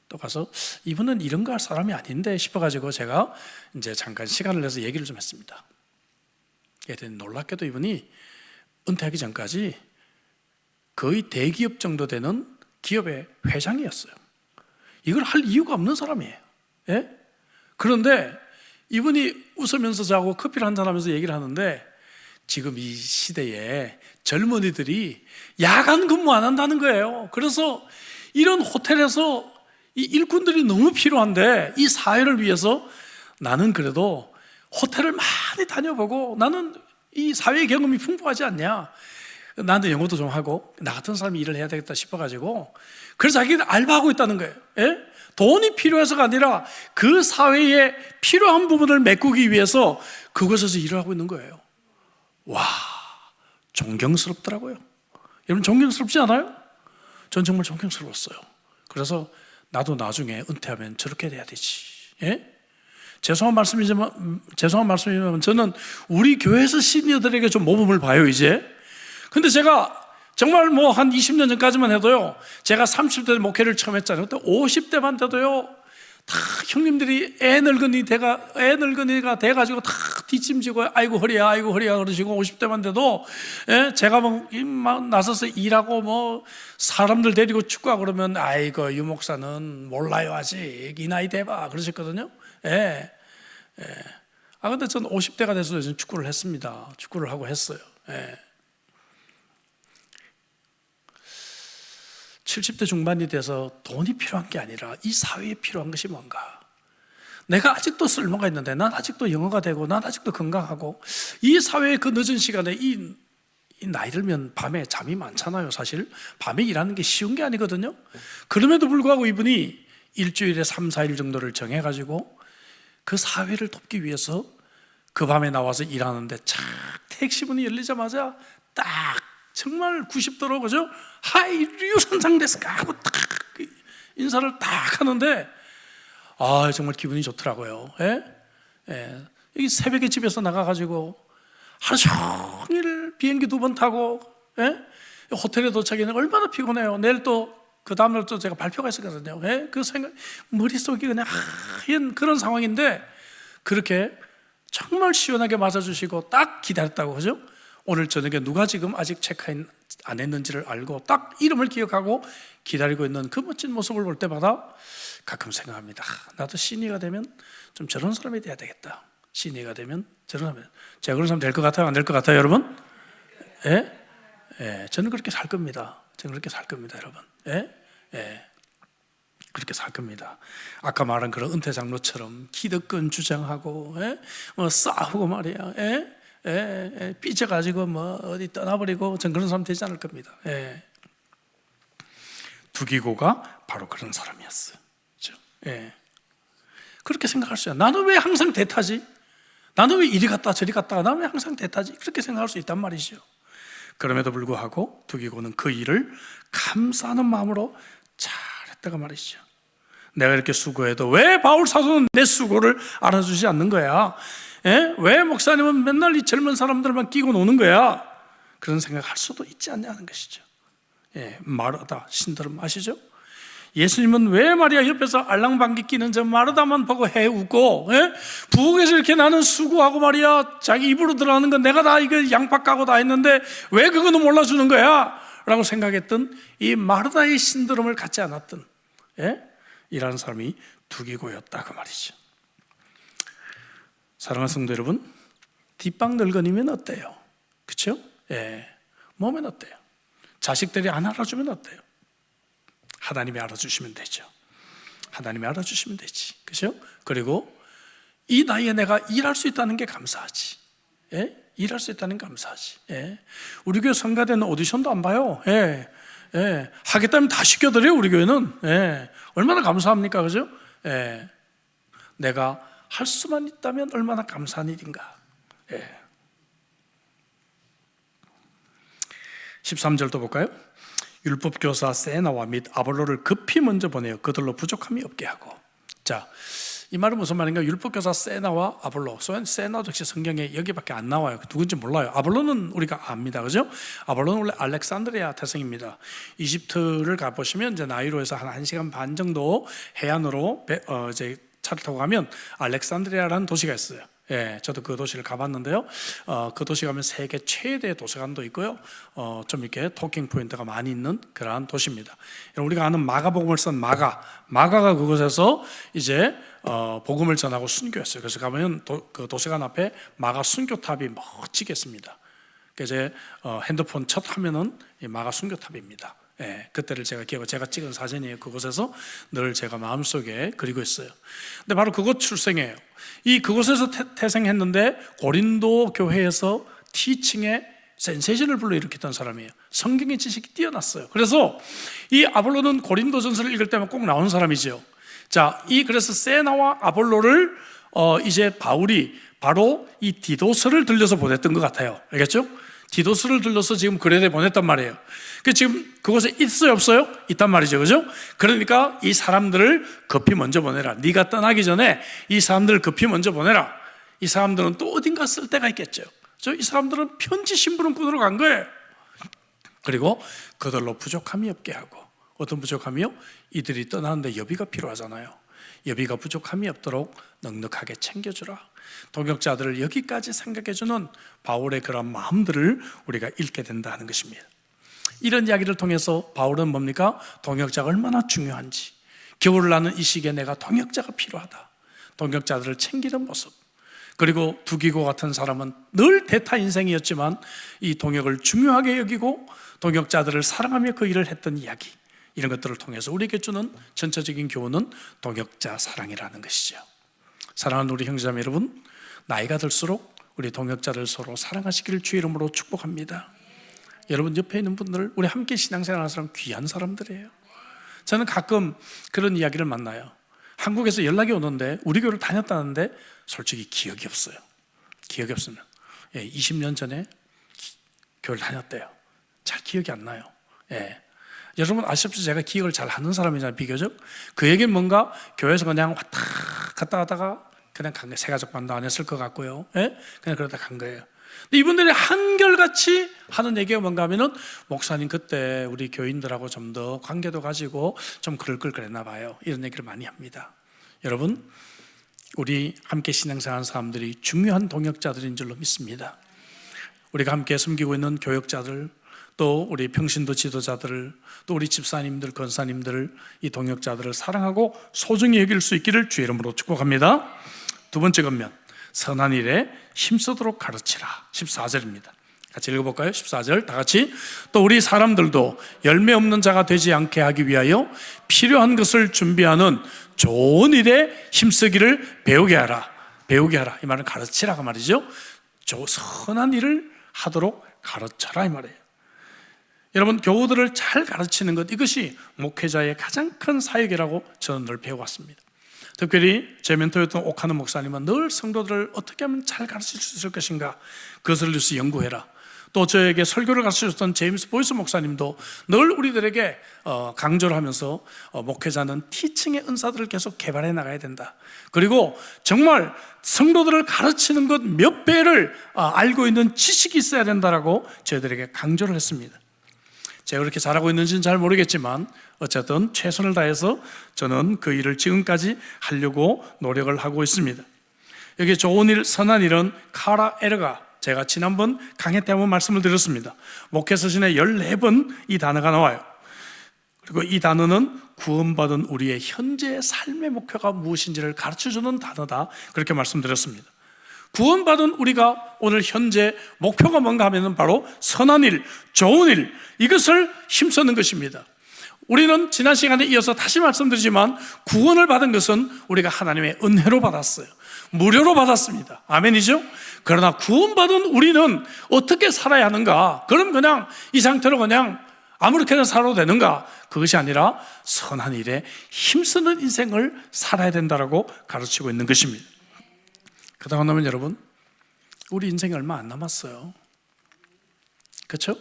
또 가서 이분은 이런 거 할 사람이 아닌데 싶어가지고 제가 이제 잠깐 시간을 내서 얘기를 좀 했습니다. 그랬더니 놀랍게도 이분이 은퇴하기 전까지 거의 대기업 정도 되는 기업의 회장이었어요. 이걸 할 이유가 없는 사람이에요. 그런데 이분이 웃으면서 저하고 커피를 한잔하면서 얘기를 하는데 지금 이 시대에 젊은이들이 야간 근무 안 한다는 거예요. 그래서 이런 호텔에서 이 일꾼들이 너무 필요한데 이 사회를 위해서 나는 그래도 호텔을 많이 다녀보고 나는 이 사회 경험이 풍부하지 않냐, 나한테 영어도 좀 하고 나 같은 사람이 일을 해야 되겠다 싶어가지고 그래서 자기는 알바하고 있다는 거예요. 예? 돈이 필요해서가 아니라 그 사회에 필요한 부분을 메꾸기 위해서 그곳에서 일을 하고 있는 거예요. 와, 존경스럽더라고요. 여러분 존경스럽지 않아요? 전 정말 존경스러웠어요. 그래서 나도 나중에 은퇴하면 저렇게 돼야 되지. 예? 죄송한 말씀이지만 저는 우리 교회에서 시니어들에게 좀 모범을 봐요 이제. 근데 제가 정말 뭐 한 20년 전까지만 해도요, 제가 30대 목회를 처음 했잖아요. 그때 50대만 돼도요 다 형님들이 애 늙은이가 돼가지고 다 뒷짐지고 아이고 허리야 그러시고, 50대만 돼도 제가 막 나서서 일하고 뭐 사람들 데리고 축구하고 그러면 아이고 유 목사는 몰라요 아직 이 나이 돼봐 그러셨거든요. 예. 근데 전 50대가 돼서 축구를 했습니다. 축구를 하고 했어요. 70대 중반이 돼서 돈이 필요한 게 아니라 이 사회에 필요한 것이 뭔가, 내가 아직도 쓸모가 있는데, 난 아직도 영어가 되고, 난 아직도 건강하고, 이 사회의 그 늦은 시간에 이 나이 들면 밤에 잠이 많잖아요. 사실 밤에 일하는 게 쉬운 게 아니거든요. 그럼에도 불구하고 이분이 일주일에 3, 4일 정도를 정해가지고 그 사회를 돕기 위해서 그 밤에 나와서 일하는데, 착 택시문이 열리자마자 딱 정말 90도로 그죠? 하이 류선상 데스까 하고 딱 인사를 딱 하는데 정말 기분이 좋더라고요. 여기 새벽에 집에서 나가가지고 하루 종일 비행기 2번 타고 호텔에 도착했는데 얼마나 피곤해요. 내일 또 그 다음날 또 제가 발표가 있었거든요. 그 생각, 머릿속이 그냥 하얀 그런 상황인데 그렇게 정말 시원하게 맞아주시고 딱 기다렸다고, 그죠? 오늘 저녁에 누가 지금 아직 체크인 안 했는지를 알고 딱 이름을 기억하고 기다리고 있는 그 멋진 모습을 볼 때마다 가끔 생각합니다. 나도 시니어가 되면 좀 저런 사람이 돼야 되겠다. 시니어가 되면 저런 사람, 제가 그런 사람 될 것 같아요? 안 될 것 같아요, 여러분? 저는 그렇게 살 겁니다. 저는 그렇게 살 겁니다, 여러분. 그렇게 살 겁니다. 아까 말한 그런 은퇴 장로처럼 기득권 주장하고 뭐 싸우고 말이야. 삐져가지고 뭐 어디 떠나버리고, 전 그런 사람 되지 않을 겁니다. 두기고가 바로 그런 사람이었어요. 그렇죠? 그렇게 생각할 수 있어요. 나는 왜 항상 대타지? 나는 왜 이리 갔다 저리 갔다가 나는 왜 항상 대타지? 그렇게 생각할 수 있단 말이죠. 그럼에도 불구하고 두기고는 그 일을 감사하는 마음으로 잘했다고 말이죠. 내가 이렇게 수고해도 왜 바울 사도는 내 수고를 알아주지 않는 거야? 왜 목사님은 맨날 이 젊은 사람들만 끼고 노는 거야? 그런 생각할 수도 있지 않냐는 것이죠. 마르다 신드롬 아시죠? 예수님은 왜 말이야 옆에서 알랑방귀 끼는 저 마르다만 보고 해웃고, 부엌에서 이렇게 나는 수고하고 말이야 자기 입으로 들어가는 건 내가 다 이거 양파 까고 다 했는데 왜 그거는 몰라주는 거야? 라고 생각했던 이 마르다의 신드롬을 갖지 않았던 이라는 사람이 두기고였다 그 말이죠. 사랑하는 성도 여러분, 뒷방 늙은이면 어때요? 그렇죠? 몸엔 어때요? 자식들이 안 알아주면 어때요? 하나님이 알아주시면 되죠. 하나님이 알아주시면 되지. 그렇죠? 그리고 이 나이에 내가 일할 수 있다는 게 감사하지. 일할 수 있다는 게 감사하지. 우리 교회 성가대는 오디션도 안 봐요. 하겠다면 다 시켜드려요. 우리 교회는. 얼마나 감사합니까? 그죠? 내가 할 수만 있다면 얼마나 감사한 일인가. 13절도 볼까요? 율법교사 세나와 및 아볼로를 급히 먼저 보내어 그들로 부족함이 없게 하고. 자, 이 말은 무슨 말인가? 율법교사 세나와 아볼로. 세나도 역시 성경에 여기밖에 안 나와요. 누군지 몰라요. 아볼로는 우리가 압니다. 그죠? 아볼로는 원래 알렉산드리아 태생입니다. 이집트를 가보시면 이제 나이로에서 한 1시간 반 정도 해안으로 이제 차를 타고 가면 알렉산드리아라는 도시가 있어요. 저도 그 도시를 가봤는데요. 그 도시 가면 세계 최대 도서관도 있고요. 좀 이렇게 토킹 포인트가 많이 있는 그러한 도시입니다. 우리가 아는 마가복음을 쓴 마가가 그곳에서 이제 복음을 전하고 순교했어요. 그래서 가면 그 도서관 앞에 마가 순교탑이 멋지게 있습니다. 이제 핸드폰 첫 화면은 이 마가 순교탑입니다. 예, 그때를 제가 기억하고 제가 찍은 사진이에요. 그곳에서 늘 제가 마음속에 그리고 있어요. 근데 바로 그곳 출생이에요. 그곳에서 태생했는데 고린도 교회에서 티칭에 센세이션을 불러일으켰던 사람이에요. 성경의 지식이 뛰어났어요. 그래서 이 아볼로는 고린도전서를 읽을 때만 꼭 나오는 사람이죠. 자, 그래서 세나와 아볼로를 이제 바울이 바로 이 디도서를 들려서 보냈던 것 같아요. 알겠죠? 디도서를 들려서 지금 그레데 보냈단 말이에요. 지금 그곳에 있어요, 없어요? 있단 말이죠, 그죠? 그러니까 이 사람들을 급히 먼저 보내라. 네가 떠나기 전에 이 사람들을 급히 먼저 보내라. 이 사람들은 또 어딘가 쓸 데가 있겠죠. 이 사람들은 편지 심부름꾼으로 간 거예요. 그리고 그들로 부족함이 없게 하고, 어떤 부족함이요? 이들이 떠나는데 여비가 필요하잖아요. 여비가 부족함이 없도록 넉넉하게 챙겨주라. 동역자들을 여기까지 생각해주는 바울의 그런 마음들을 우리가 읽게 된다는 것입니다. 이런 이야기를 통해서 바울은 뭡니까? 동역자가 얼마나 중요한지, 겨울을 나는 이 시기에 내가 동역자가 필요하다, 동역자들을 챙기는 모습, 그리고 두기고 같은 사람은 늘 대타 인생이었지만 이 동역을 중요하게 여기고 동역자들을 사랑하며 그 일을 했던 이야기, 이런 것들을 통해서 우리에게 주는 전체적인 교훈은 동역자 사랑이라는 것이죠. 사랑하는 우리 형제자매 여러분, 나이가 들수록 우리 동역자를 서로 사랑하시기를 주의 이름으로 축복합니다. 여러분 옆에 있는 분들, 우리 함께 신앙생활하는 사람 귀한 사람들이에요. 저는 가끔 그런 이야기를 만나요. 한국에서 연락이 오는데 우리 교회를 다녔다는데 솔직히 기억이 없어요. 기억이 없으면 20년 전에 교회를 다녔대요. 잘 기억이 안 나요. 여러분 아시다시피 제가 기억을 잘 하는 사람이잖아요, 비교적. 그 얘기는 뭔가 교회에서 그냥 왔다 갔다 하다가 그냥 간 거예요. 새가족 반도 안 했을 것 같고요. 그냥 그러다 간 거예요. 근데 이분들이 한결같이 하는 얘기가 뭔가 하면은, 목사님 그때 우리 교인들하고 좀 더 관계도 가지고 좀 그럴 걸 그랬나 봐요. 이런 얘기를 많이 합니다. 여러분, 우리 함께 신앙생활하는 사람들이 중요한 동역자들인 줄로 믿습니다. 우리가 함께 섬기고 있는 교역자들, 또 우리 평신도 지도자들을, 또 우리 집사님들, 권사님들을, 이 동역자들을 사랑하고 소중히 여길 수 있기를 주의 이름으로 축복합니다. 두 번째 권면, 선한 일에 힘쓰도록 가르치라. 14절입니다. 같이 읽어볼까요? 14절 다 같이. 또 우리 사람들도 열매 없는 자가 되지 않게 하기 위하여 필요한 것을 준비하는 좋은 일에 힘쓰기를 배우게 하라. 배우게 하라, 이 말은 가르치라 그 말이죠. 선한 일을 하도록 가르쳐라 이 말이에요. 여러분, 교우들을 잘 가르치는 것, 이것이 목회자의 가장 큰 사역이라고 저는 늘 배워왔습니다. 특별히 제 멘토였던 옥하는 목사님은 늘 성도들을 어떻게 하면 잘 가르칠 수 있을 것인가, 그것을 위해서 연구해라. 또 저에게 설교를 가르쳐줬던 제임스 보이스 목사님도 늘 우리들에게 강조를 하면서 목회자는 티칭의 은사들을 계속 개발해 나가야 된다. 그리고 정말 성도들을 가르치는 것 몇 배를 알고 있는 지식이 있어야 된다라고 저희들에게 강조를 했습니다. 제가 그렇게 잘하고 있는지는 잘 모르겠지만 어쨌든 최선을 다해서 저는 그 일을 지금까지 하려고 노력을 하고 있습니다. 여기 좋은 일, 선한 일은 카라 에르가, 제가 지난번 강의 때 한번 말씀을 드렸습니다. 목회서신에 14번 이 단어가 나와요. 그리고 이 단어는 구원받은 우리의 현재 삶의 목표가 무엇인지를 가르쳐주는 단어다, 그렇게 말씀드렸습니다. 구원받은 우리가 오늘 현재 목표가 뭔가 하면 바로 선한 일, 좋은 일, 이것을 힘쓰는 것입니다. 우리는 지난 시간에 이어서 다시 말씀드리지만 구원을 받은 것은 우리가 하나님의 은혜로 받았어요. 무료로 받았습니다. 아멘이죠? 그러나 구원받은 우리는 어떻게 살아야 하는가? 그럼 그냥 이 상태로 그냥 아무렇게나 살아도 되는가? 그것이 아니라 선한 일에 힘쓰는 인생을 살아야 된다고 가르치고 있는 것입니다. 그러다 보면 여러분, 우리 인생이 얼마 안 남았어요. 그렇죠?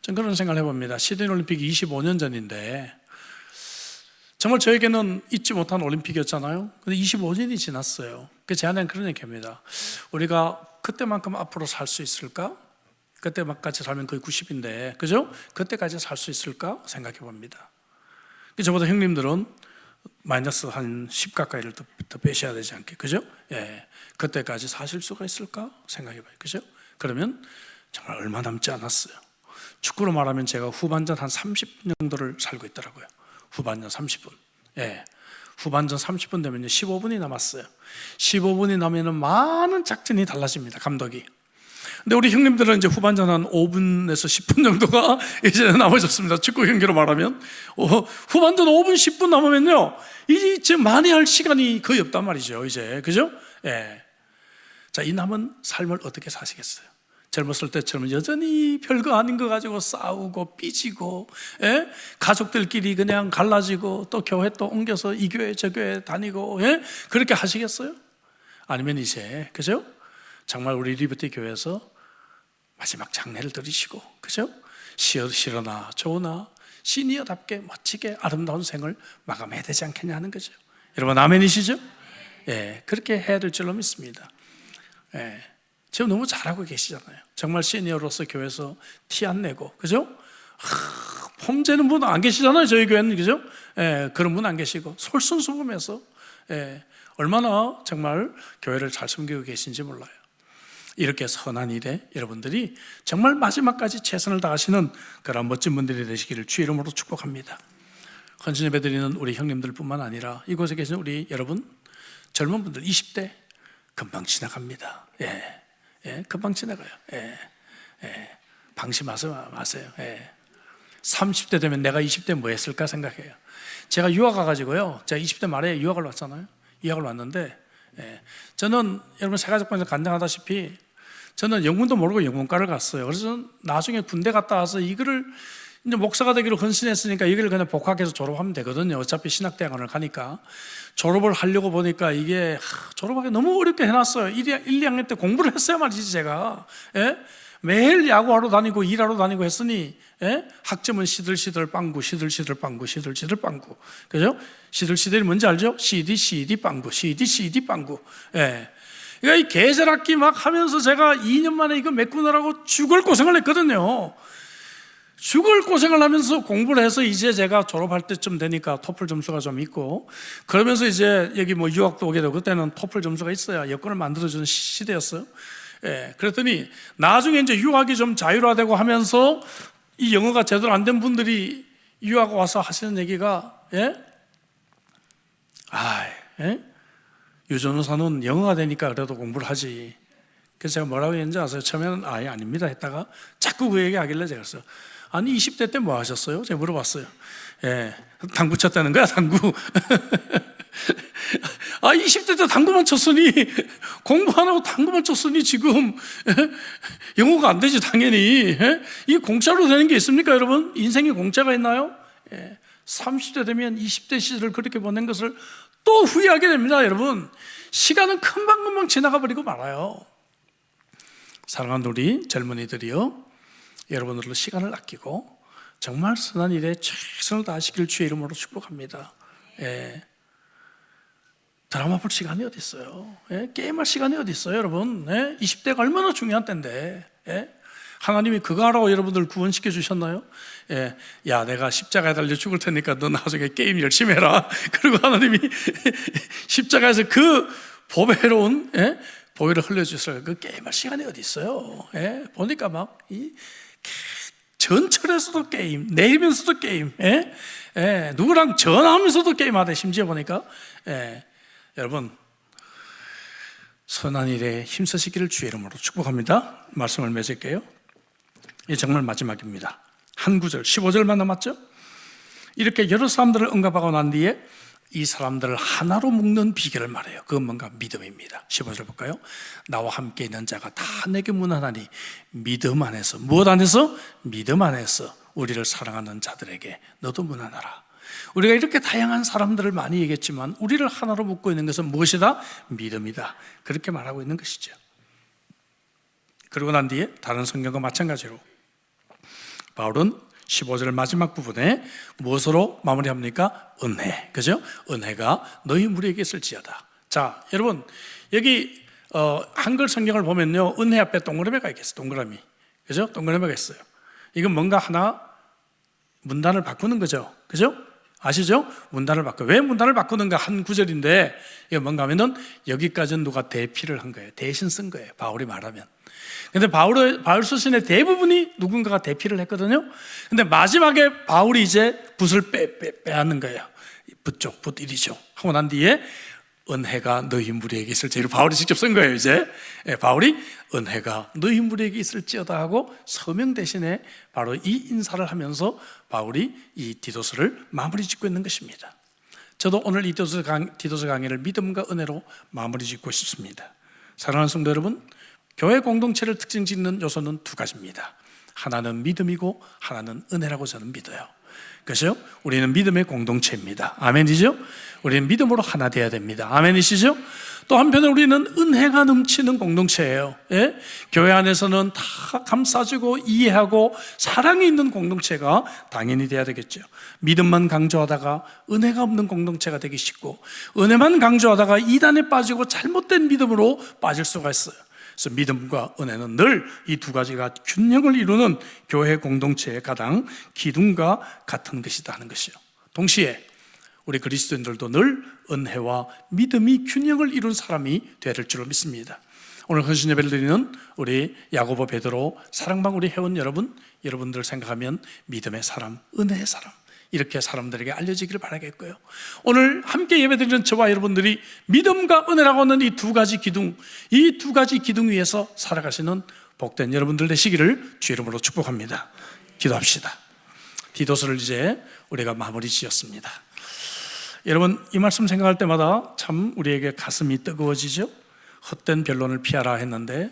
전 그런 생각을 해봅니다. 시드니 올림픽이 25년 전인데 정말 저에게는 잊지 못한 올림픽이었잖아요. 근데 25년이 지났어요. 제 안에는 그런 얘기입니다. 우리가 그때만큼 앞으로 살 수 있을까? 그때까지 살면 거의 90인데, 그죠? 그때까지 살 수 있을까? 생각해 봅니다. 저보다 형님들은 마이너스 한 10 가까이를 더 빼셔야 되지 않게, 그죠? 그때까지 사실 수가 있을까? 생각해 봐요. 그죠? 그러면 정말 얼마 남지 않았어요. 축구로 말하면 제가 후반전 한 30분 정도를 살고 있더라고요. 후반전 30분. 후반전 30분 되면 15분이 남았어요. 15분이 나면은 많은 작전이 달라집니다, 감독이. 근데 우리 형님들은 이제 후반전 한 5분에서 10분 정도가 이제 남아졌습니다. 축구 경기로 말하면 후반전 5분 10분 남으면요, 이제 지금 많이 할 시간이 거의 없단 말이죠. 이제 그죠? 예. 자, 이 남은 삶을 어떻게 사시겠어요? 젊었을 때처럼 여전히 별거 아닌 거 가지고 싸우고 삐지고, 예? 가족들끼리 그냥 갈라지고 또 교회 또 옮겨서 이 교회 저 교회 다니고, 예? 그렇게 하시겠어요? 아니면 이제 그죠? 정말 우리 리버티 교회에서 마지막 장례를 드리시고, 그죠? 싫으나 좋으나 시니어답게 멋지게 아름다운 생을 마감해야 되지 않겠냐 하는 거죠. 여러분 아멘이시죠? 예, 그렇게 해야 될 줄로 믿습니다. 예, 지금 너무 잘하고 계시잖아요. 정말 시니어로서 교회에서 티 안 내고, 그죠? 폼재는 분 안 계시잖아요. 저희 교회는, 그죠? 예, 그런 분 안 계시고 솔선수범해서, 예, 얼마나 정말 교회를 잘 섬기고 계신지 몰라요. 이렇게 선한 일에 여러분들이 정말 마지막까지 최선을 다하시는 그런 멋진 분들이 되시기를 주의 이름으로 축복합니다. 헌신 예배 드리는 우리 형님들뿐만 아니라 이곳에 계신 우리 여러분 젊은 분들 20대 금방 지나갑니다. 예, 예, 금방 지나가요. 예, 예, 방심하세요. 예. 30대 되면 내가 20대 뭐 했을까 생각해요. 제가 유학 가가지고요, 제가 20대 말에 유학을 왔잖아요. 유학을 왔는데, 예, 저는 여러분 세가족방에서 간증하다시피 저는 영문도 모르고 영문과를 갔어요. 그래서 나중에 군대 갔다 와서 이거를 이제 목사가 되기로 헌신했으니까 이걸 그냥 복학해서 졸업하면 되거든요. 어차피 신학대학원을 가니까. 졸업을 하려고 보니까 이게 졸업하기 너무 어렵게 해놨어요. 1, 2학년 때 공부를 했어야 말이지 제가. 예? 매일 야구하러 다니고 일하러 다니고 했으니, 예? 학점은 시들시들 빵구, 시들시들 빵구, 시들시들 빵구, 그죠? 시들시들이 뭔지 알죠? CD 빵구, CD 빵구. 예. 그러니까 이 계절학기 막 하면서 제가 2년 만에 이거 메꾸느라고 죽을 고생을 했거든요. 죽을 고생을 하면서 공부를 해서 이제 제가 졸업할 때쯤 되니까 토플 점수가 좀 있고, 그러면서 이제 여기 뭐 유학도 오게 되고, 그때는 토플 점수가 있어야 여권을 만들어주는 시대였어요. 예, 그랬더니 나중에 이제 유학이 좀 자율화되고 하면서 이 영어가 제대로 안 된 분들이 유학 와서 하시는 얘기가, 예? 예? 유전우사는 영어가 되니까 그래도 공부를 하지. 그래서 제가 뭐라고 했는지 아세요? 처음에는 아닙니다 했다가 자꾸 그 얘기 하길래 제가 그랬어요. 아니 20대 때 뭐 하셨어요? 제가 물어봤어요. 예, 당구 쳤다는 거야, 당구. 20대 때 당구만 쳤으니, 공부 안 하고 당구만 쳤으니 지금 영어가 안 되지 당연히. 이게 공짜로 되는 게 있습니까 여러분? 인생에 공짜가 있나요? 30대 되면 20대 시절을 그렇게 보낸 것을 또 후회하게 됩니다 여러분. 시간은 금방금방 지나가 버리고 말아요. 사랑하는 우리 젊은이들이요, 여러분들로 시간을 아끼고 정말 선한 일에 최선을 다하시길 주의 이름으로 축복합니다. 예. 드라마 볼 시간이 어디 있어요? 예? 게임할 시간이 어디 있어요 여러분? 예? 20대가 얼마나 중요한 때인데, 예? 하나님이 그거 하라고 여러분들 구원시켜 주셨나요? 예. 야, 내가 십자가에 달려 죽을 테니까 너 나중에 게임 열심히 해라. 그리고 하나님이 십자가에서 그 보배로운, 예? 보배를 흘려주셔서 그 게임할 시간이 어디 있어요? 예? 보니까 막 전철에서도 게임, 내리면서도 게임, 예? 예, 누구랑 전화하면서도 게임하대. 심지어 보니까, 예. 여러분 선한 일에 힘쓰시기를 주의 이름으로 축복합니다. 말씀을 맺을게요. 이게 정말 마지막입니다. 한 구절 15절만 남았죠? 이렇게 여러 사람들을 응답하고 난 뒤에 이 사람들을 하나로 묶는 비결을 말해요. 그건 뭔가 믿음입니다. 15절 볼까요? 나와 함께 있는 자가 다 내게 문안하니 믿음 안에서, 무엇 안에서? 믿음 안에서 우리를 사랑하는 자들에게 너도 문안하라. 우리가 이렇게 다양한 사람들을 많이 얘기했지만 우리를 하나로 묶고 있는 것은 무엇이다? 믿음이다. 그렇게 말하고 있는 것이죠. 그리고 난 뒤에 다른 성경과 마찬가지로 바울은 15절 마지막 부분에 무엇으로 마무리합니까? 은혜, 그죠? 은혜가 너희 무리에게 있을지어다. 자, 여러분 여기 한글 성경을 보면요, 은혜 앞에 동그라미가 있겠어요. 동그라미, 그죠? 동그라미가 있어요. 이건 뭔가 하나 문단을 바꾸는 거죠, 그죠? 아시죠? 문단을 바꿔. 왜 문단을 바꾸는가? 한 구절인데 이게 뭔가 하면은 여기까지는 누가 대피를 한 거예요. 대신 쓴 거예요, 바울이 말하면. 근데 바울 서신의 대부분이 누군가가 대피를 했거든요. 근데 마지막에 바울이 이제 붓을 빼앗는 거예요. 붓 이리죠 하고 난 뒤에 은혜가 너희 무리에게 있을지를 바울이 직접 쓴 거예요. 이제 바울이 은혜가 너희 무리에게 있을지어다 하고 서명 대신에 바로 이 인사를 하면서 바울이 이 디도서를 마무리 짓고 있는 것입니다. 저도 오늘 이 디도서 강의를 믿음과 은혜로 마무리 짓고 싶습니다. 사랑하는 성도 여러분, 교회 공동체를 특징 짓는 요소는 두 가지입니다. 하나는 믿음이고 하나는 은혜라고 저는 믿어요. 그렇죠? 우리는 믿음의 공동체입니다. 아멘이죠? 우리는 믿음으로 하나 되어야 됩니다. 아멘이시죠? 또 한편에 우리는 은혜가 넘치는 공동체예요. 예? 교회 안에서는 다 감싸주고 이해하고 사랑이 있는 공동체가 당연히 돼야 되겠죠. 믿음만 강조하다가 은혜가 없는 공동체가 되기 쉽고, 은혜만 강조하다가 이단에 빠지고 잘못된 믿음으로 빠질 수가 있어요. 그래서 믿음과 은혜는 늘 이 두 가지가 균형을 이루는 교회 공동체의 가장 기둥과 같은 것이다 하는 것이요. 동시에 우리 그리스도인들도 늘 은혜와 믿음이 균형을 이룬 사람이 되야 될 줄로 믿습니다. 오늘 헌신 예배를 드리는 우리 야고보, 베드로, 사랑방 우리 회원 여러분들 생각하면 믿음의 사람, 은혜의 사람, 이렇게 사람들에게 알려지기를 바라겠고요. 오늘 함께 예배드리는 저와 여러분들이 믿음과 은혜라고 하는 이 두 가지 기둥 위에서 살아가시는 복된 여러분들 되시기를 주 이름으로 축복합니다. 기도합시다. 디도서를 이제 우리가 마무리 지었습니다. 여러분, 이 말씀 생각할 때마다 참 우리에게 가슴이 뜨거워지죠. 헛된 변론을 피하라 했는데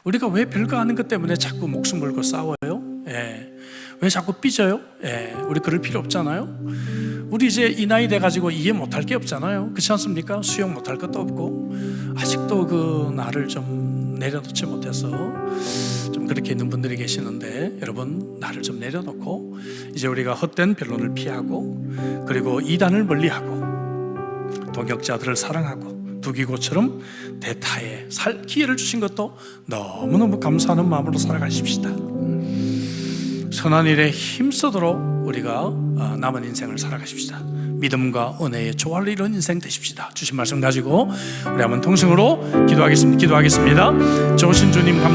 우리가 왜 별거 아닌 것 때문에 자꾸 목숨 걸고 싸워요? 왜 자꾸 삐져요? 우리 그럴 필요 없잖아요. 우리 이제 이 나이 돼가지고 이해 못할 게 없잖아요. 그렇지 않습니까? 수용 못할 것도 없고 아직도 그 나를 좀 내려놓지 못해서 좀 그렇게 있는 분들이 계시는데, 여러분, 나를 좀 내려놓고 이제 우리가 헛된 변론을 피하고, 그리고 이단을 멀리하고 동역자들을 사랑하고 두기고처럼 대타에 살 기회를 주신 것도 너무너무 감사하는 마음으로 살아가십시다. 선한 일에 힘쓰도록 우리가 남은 인생을 살아가십시다. 믿음과 은혜의 조화를 이룬 인생 되십시다. 주신 말씀 가지고 우리 한번 통성으로 기도하겠습니다. 좋으신 주님 감사합니다.